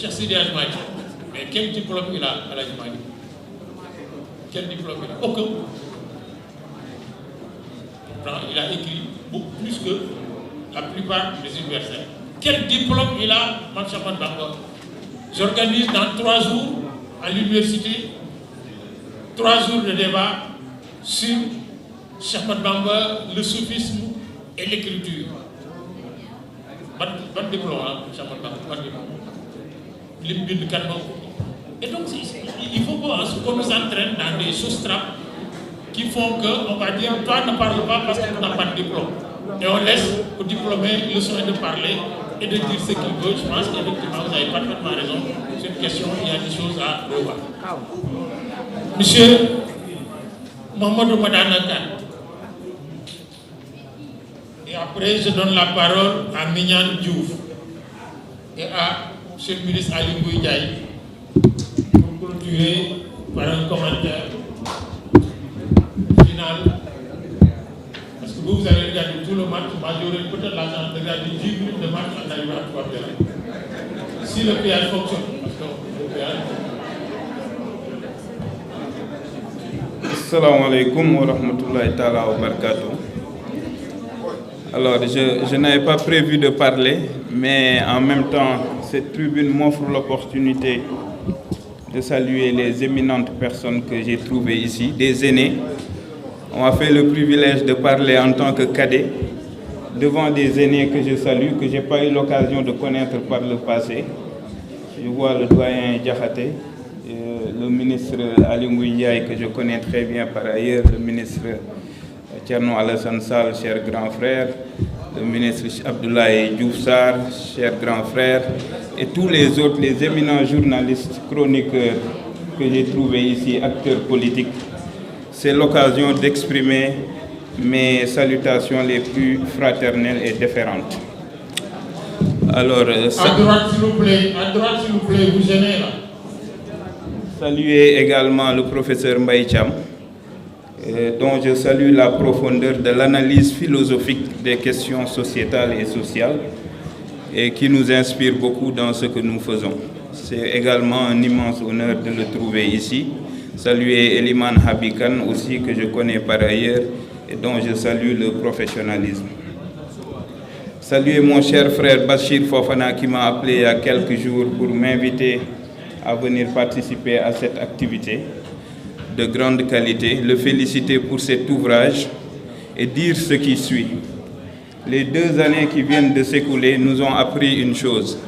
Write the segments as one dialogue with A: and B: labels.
A: Cheikh Sidi Hadj, mais quel diplôme il a à la Mali? Quel diplôme il a? Aucun. Il a écrit beaucoup plus que la plupart des universitaires. Quel diplôme il a, Manchaman Bamba? J'organise dans 3 jours à l'université 3 jours de débat sur Cheikh Bamba, le soufisme et l'écriture. Ban diplôme, Cheikh Bamba, et donc il faut qu'on nous entraîne dans des sous-straps qui font qu'on va dire toi ne parle pas parce que tu n'as pas de diplôme. Et on laisse au diplômé le soin de parler et de dire ce qu'il veut. Je pense qu'effectivement vous avez parfaitement raison. C'est une question, il y a des choses à revoir. Monsieur Mohamedou Madana Kane. Et après je donne la parole à Mignan Diouf et à Monsieur le ministre Ali Ngouille Ndiaye pour clôturer par un commentaire final. Parce que vous avez regardé tout le match, moi j'aurais peut-être la chance de regarder 10 minutes de match en arrivant à 3 heures. Si le péage fonctionne, parce que le péage...
B: Assalamu alaikum wa rahmatullahi ta'ala wa barakatuh. Alors, je n'avais pas prévu de parler, mais en même temps, cette tribune m'offre l'opportunité de saluer les éminentes personnes que j'ai trouvées ici, des aînés. On m'a fait le privilège de parler en tant que cadet devant des aînés que je salue, que je n'ai pas eu l'occasion de connaître par le passé. Je vois le doyen Diakhaté, le ministre Ali Ngouille Ndiaye, que je connais très bien par ailleurs, le ministre Thierno Alassane Sall, cher grand frère, le ministre Abdoulaye Diouf Sarr, cher grand frère, et tous les autres, les éminents journalistes, chroniqueurs que j'ai trouvés ici, acteurs politiques. C'est l'occasion d'exprimer mes salutations les plus fraternelles et déférentes. Alors,
A: à droite s'il vous plaît, vous gênez là.
B: Saluer également le professeur Mbaye Thiam, dont je salue la profondeur de l'analyse philosophique des questions sociétales et sociales et qui nous inspire beaucoup dans ce que nous faisons. C'est également un immense honneur de le trouver ici. Saluer Eliman Habikan aussi, que je connais par ailleurs et dont je salue le professionnalisme. Saluer mon cher frère Bachir Fofana qui m'a appelé il y a quelques jours pour m'inviter à venir participer à cette activité de grande qualité, le féliciter pour cet ouvrage et dire ce qui suit. Les 2 années qui viennent de s'écouler nous ont appris une chose.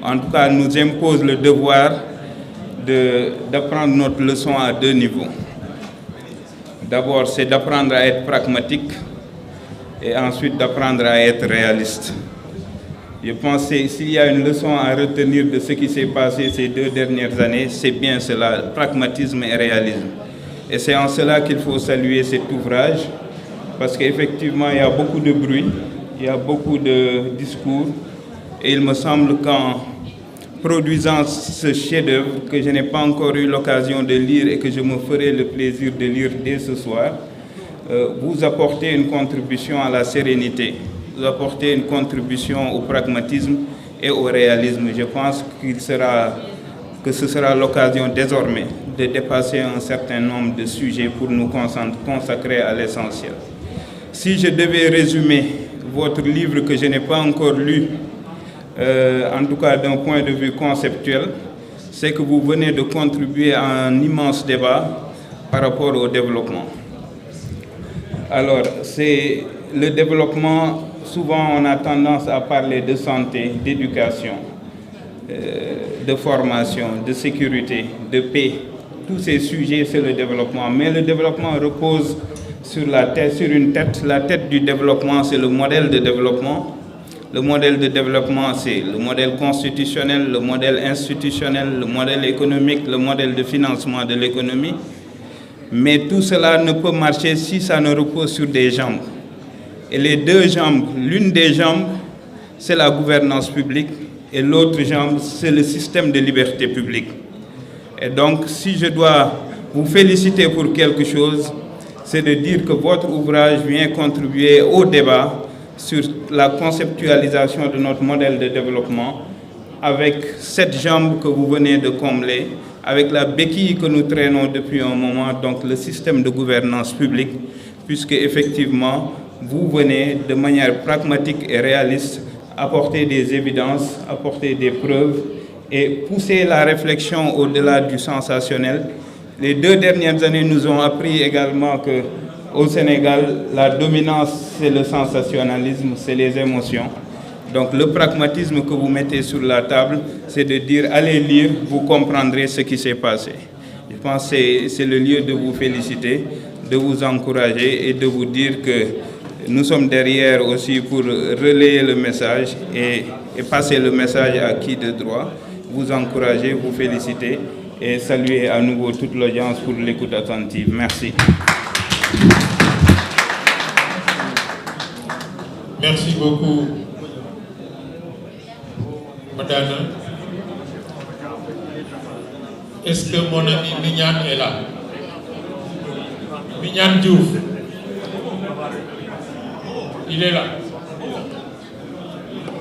B: En tout cas, nous imposent le devoir d'apprendre notre leçon à 2 niveaux. D'abord, c'est d'apprendre à être pragmatique et ensuite d'apprendre à être réaliste. Je pense que s'il y a une leçon à retenir de ce qui s'est passé ces 2 dernières années, c'est bien cela, pragmatisme et réalisme. Et c'est en cela qu'il faut saluer cet ouvrage, parce qu'effectivement, il y a beaucoup de bruit, il y a beaucoup de discours, et il me semble qu'en produisant ce chef-d'œuvre que je n'ai pas encore eu l'occasion de lire et que je me ferai le plaisir de lire dès ce soir, vous apportez une contribution à la sérénité, vous apportez une contribution au pragmatisme et au réalisme. Je pense que ce sera l'occasion désormais de dépasser un certain nombre de sujets pour nous consacrer à l'essentiel. Si je devais résumer votre livre que je n'ai pas encore lu, en tout cas d'un point de vue conceptuel, c'est que vous venez de contribuer à un immense débat par rapport au développement. Alors, c'est le développement, souvent on a tendance à parler de santé, d'éducation, de formation, de sécurité, de paix. Tous ces sujets, c'est le développement. Mais le développement repose sur une tête. La tête du développement, c'est le modèle de développement. Le modèle de développement, c'est le modèle constitutionnel, le modèle institutionnel, le modèle économique, le modèle de financement de l'économie. Mais tout cela ne peut marcher si ça ne repose sur des jambes. Et les 2 jambes, l'une des jambes, c'est la gouvernance publique et l'autre jambe, c'est le système de liberté publique. Et donc, si je dois vous féliciter pour quelque chose, c'est de dire que votre ouvrage vient contribuer au débat sur la conceptualisation de notre modèle de développement avec cette jambe que vous venez de combler, avec la béquille que nous traînons depuis un moment, donc le système de gouvernance publique, puisque effectivement, vous venez de manière pragmatique et réaliste apporter des évidences, apporter des preuves et pousser la réflexion au-delà du sensationnel. Les 2 dernières années nous ont appris également qu'au Sénégal, la dominance, c'est le sensationnalisme, c'est les émotions. Donc le pragmatisme que vous mettez sur la table, c'est de dire allez lire, vous comprendrez ce qui s'est passé. Je pense que c'est le lieu de vous féliciter, de vous encourager et de vous dire que nous sommes derrière aussi pour relayer le message et passer le message à qui de droit. Vous encourager, vous féliciter et saluer à nouveau toute l'audience pour l'écoute attentive. Merci.
A: Merci beaucoup, Madame. Est-ce que mon ami Mignan est là? Mignan Diouf. Il est là.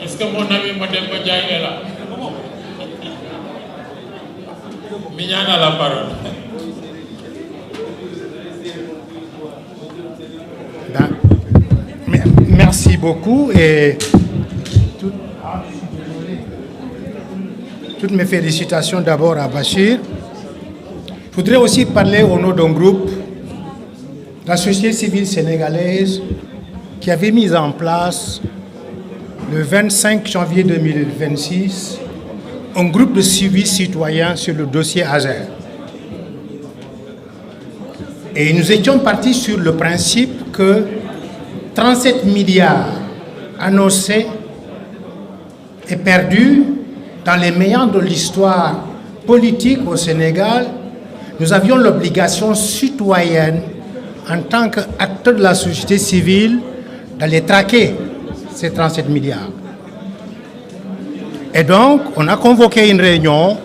A: Est-ce que mon ami Madame Ndiaye est là? Mignan a la parole.
C: Merci beaucoup et toutes mes félicitations d'abord à Bachir. Je voudrais aussi parler au nom d'un groupe, la société civile sénégalaise, qui avait mis en place le 25 janvier 2026 un groupe de suivi citoyen sur le dossier Azer. Et nous étions partis sur le principe que 37 milliards annoncés et perdus dans les méandres de l'histoire politique au Sénégal, nous avions l'obligation citoyenne, en tant qu'acteur de la société civile, d'aller traquer ces 37 milliards. Et donc, on a convoqué une réunion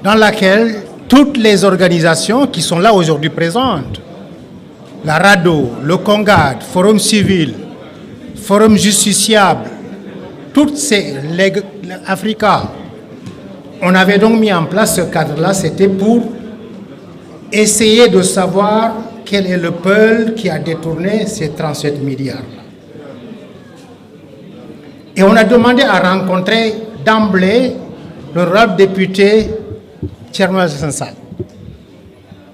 C: dans laquelle toutes les organisations qui sont là aujourd'hui présentes, la RADDHO, le CONGAD, Forum Civil, Forum Justiciable, toutes ces ligues Africa, on avait donc mis en place ce cadre-là, c'était pour essayer de savoir quel est le peuple qui a détourné ces 37 milliards. Et on a demandé à rencontrer d'emblée l'honorable député Thierno Alassane Sall,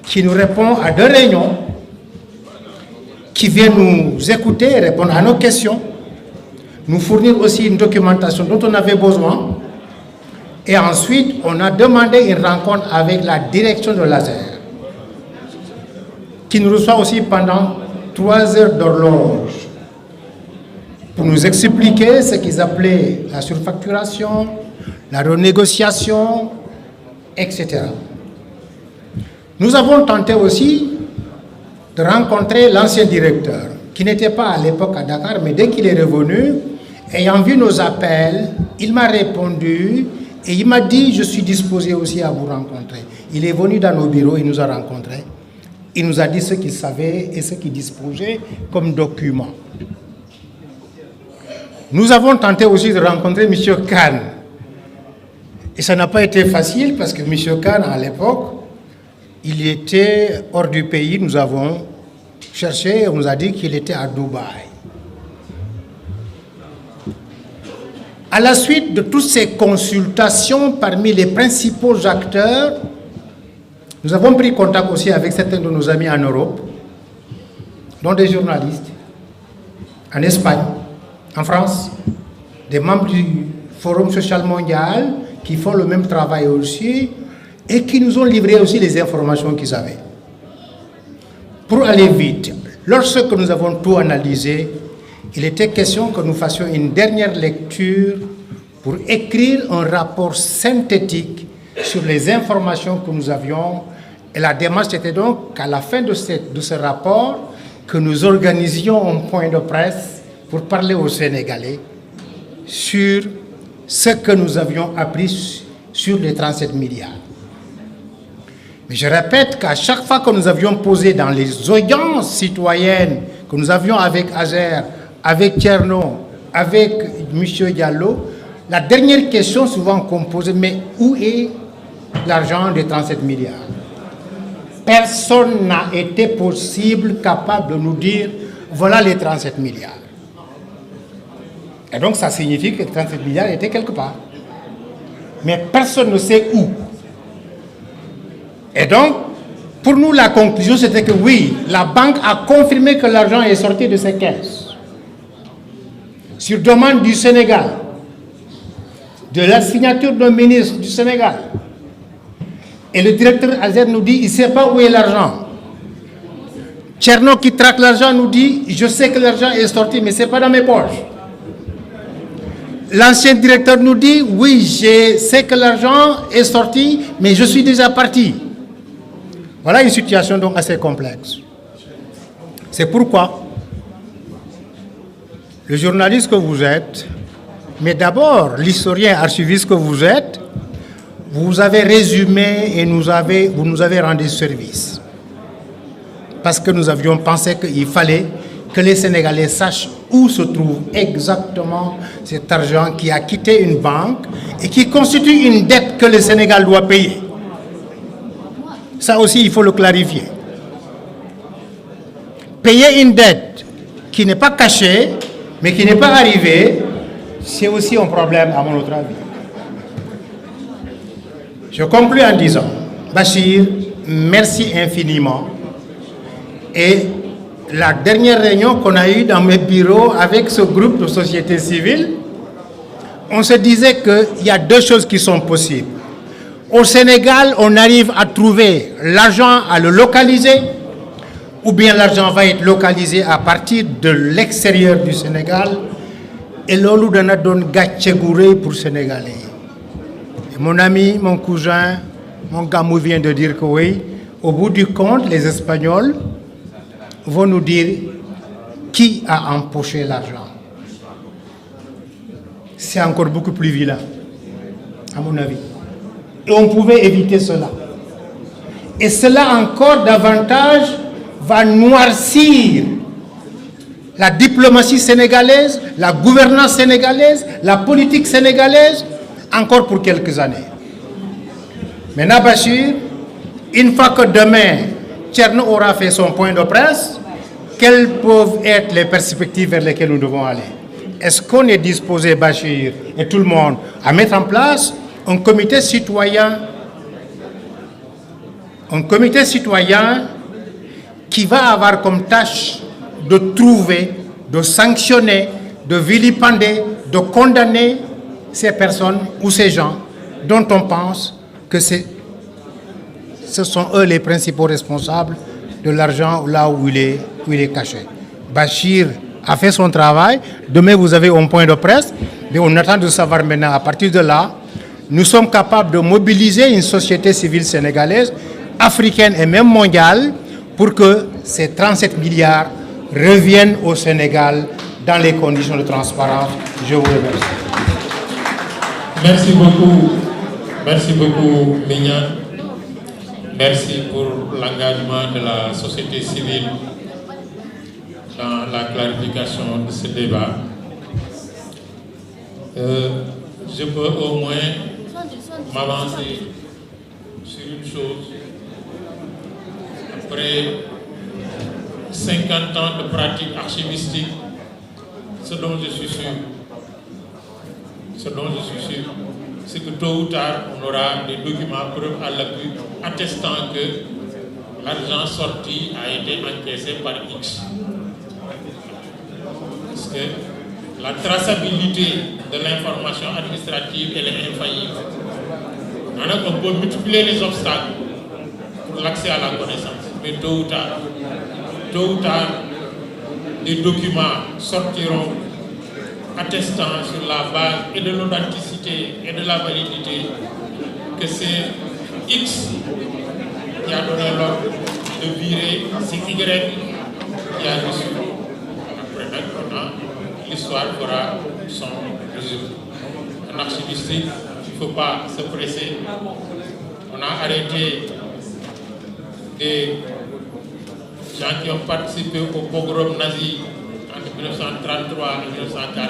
C: qui nous répond à 2 réunions, qui vient nous écouter, répondre à nos questions, nous fournir aussi une documentation dont on avait besoin. Et ensuite, on a demandé une rencontre avec la direction de l'Azer, qui nous reçoit aussi pendant 3 heures d'horloge pour nous expliquer ce qu'ils appelaient la surfacturation, la renégociation, etc. Nous avons tenté aussi de rencontrer l'ancien directeur, qui n'était pas à l'époque à Dakar, mais dès qu'il est revenu, ayant vu nos appels, il m'a répondu et il m'a dit « Je suis disposé aussi à vous rencontrer ». Il est venu dans nos bureaux, il nous a rencontrés. Il nous a dit ce qu'il savait et ce qu'il disposait comme document. Nous avons tenté aussi de rencontrer M. Khan. Et ça n'a pas été facile parce que M. Khan, à l'époque, il était hors du pays. Nous avons cherché, on nous a dit qu'il était à Dubaï. À la suite de toutes ces consultations parmi les principaux acteurs, nous avons pris contact aussi avec certains de nos amis en Europe, dont des journalistes, en Espagne, en France, des membres du Forum social mondial qui font le même travail aussi et qui nous ont livré aussi les informations qu'ils avaient. Pour aller vite, lorsque nous avons tout analysé, il était question que nous fassions une dernière lecture pour écrire un rapport synthétique sur les informations que nous avions. Et la démarche était donc qu'à la fin de ce rapport, que nous organisions un point de presse pour parler aux Sénégalais sur ce que nous avions appris sur les 37 milliards. Mais je répète qu'à chaque fois que nous avions posé dans les audiences citoyennes que nous avions avec Azer, avec Thierno, avec M. Diallo, La dernière question souvent qu'on pose, mais où est l'argent des 37 milliards? Personne n'a été capable de nous dire, voilà les 37 milliards. Et donc ça signifie que les 37 milliards étaient quelque part. Mais personne ne sait où. Et donc, pour nous, la conclusion, c'était que oui, la banque a confirmé que l'argent est sorti de ses caisses. Sur demande du Sénégal, de la signature d'un ministre du Sénégal. Et le directeur Azer nous dit, il ne sait pas où est l'argent. Tcherno qui traque l'argent nous dit, je sais que l'argent est sorti, mais ce n'est pas dans mes poches. L'ancien directeur nous dit, oui, je sais que l'argent est sorti, mais je suis déjà parti. Voilà une situation donc assez complexe. C'est pourquoi le journaliste que vous êtes, mais d'abord l'historien archiviste que vous êtes, vous avez résumé et vous nous avez rendu service. Parce que nous avions pensé qu'il fallait que les Sénégalais sachent où se trouve exactement cet argent qui a quitté une banque et qui constitue une dette que le Sénégal doit payer. Ça aussi, il faut le clarifier. Payer une dette qui n'est pas cachée, mais qui n'est pas arrivée, c'est aussi un problème à mon autre avis. Je conclue en disant, Bachir, merci infiniment. Et la dernière réunion qu'on a eue dans mes bureaux avec ce groupe de société civile, on se disait qu'il y a deux choses qui sont possibles. Au Sénégal, on arrive à trouver l'argent, à le localiser, ou bien l'argent va être localisé à partir de l'extérieur du Sénégal. Et l'olu dana don gatchegouré pour Sénégalais. Et mon ami, mon cousin, mon gamou vient de dire que oui, au bout du compte, les Espagnols vont nous dire qui a empoché l'argent. C'est encore beaucoup plus vilain, à mon avis. Et on pouvait éviter cela. Et cela encore davantage va noircir la diplomatie sénégalaise, la gouvernance sénégalaise, la politique sénégalaise, encore pour quelques années. Maintenant, Bachir, une fois que demain, Tcherno aura fait son point de presse, quelles peuvent être les perspectives vers lesquelles nous devons aller? Est-ce qu'on est disposé, Bachir, et tout le monde, à mettre en place un comité citoyen qui va avoir comme tâche de trouver, de sanctionner, de vilipender, de condamner ces personnes ou ces gens dont on pense que ce sont eux les principaux responsables de l'argent là où il est caché. Bachir a fait son travail. Demain, vous avez un point de presse. Mais on attend de savoir maintenant, à partir de là, nous sommes capables de mobiliser une société civile sénégalaise, africaine et même mondiale, pour que ces 37 milliards reviennent au Sénégal dans les conditions de transparence. Je vous remercie.
A: Merci beaucoup, Mignan. Merci pour l'engagement de la société civile dans la clarification de ce débat. Je peux au moins m'avancer sur une chose. Après 50 ans de pratique archivistique, ce dont je suis sûr, c'est que tôt ou tard, on aura des documents preuves à l'appui attestant que l'argent sorti a été encaissé par X. Parce que la traçabilité de l'information administrative, elle est infaillible. Maintenant, on peut multiplier les obstacles pour l'accès à la connaissance. Mais tôt ou tard, des documents sortiront attestant sur la base et de l'authenticité et de la validité que c'est X qui a donné l'ordre de virer, c'est Y qui a reçu. Après, maintenant, l'histoire fera son résultat. En archivistique, il ne faut pas se presser. On a arrêté des gens qui ont participé au pogrom nazi entre 1933 et 1940.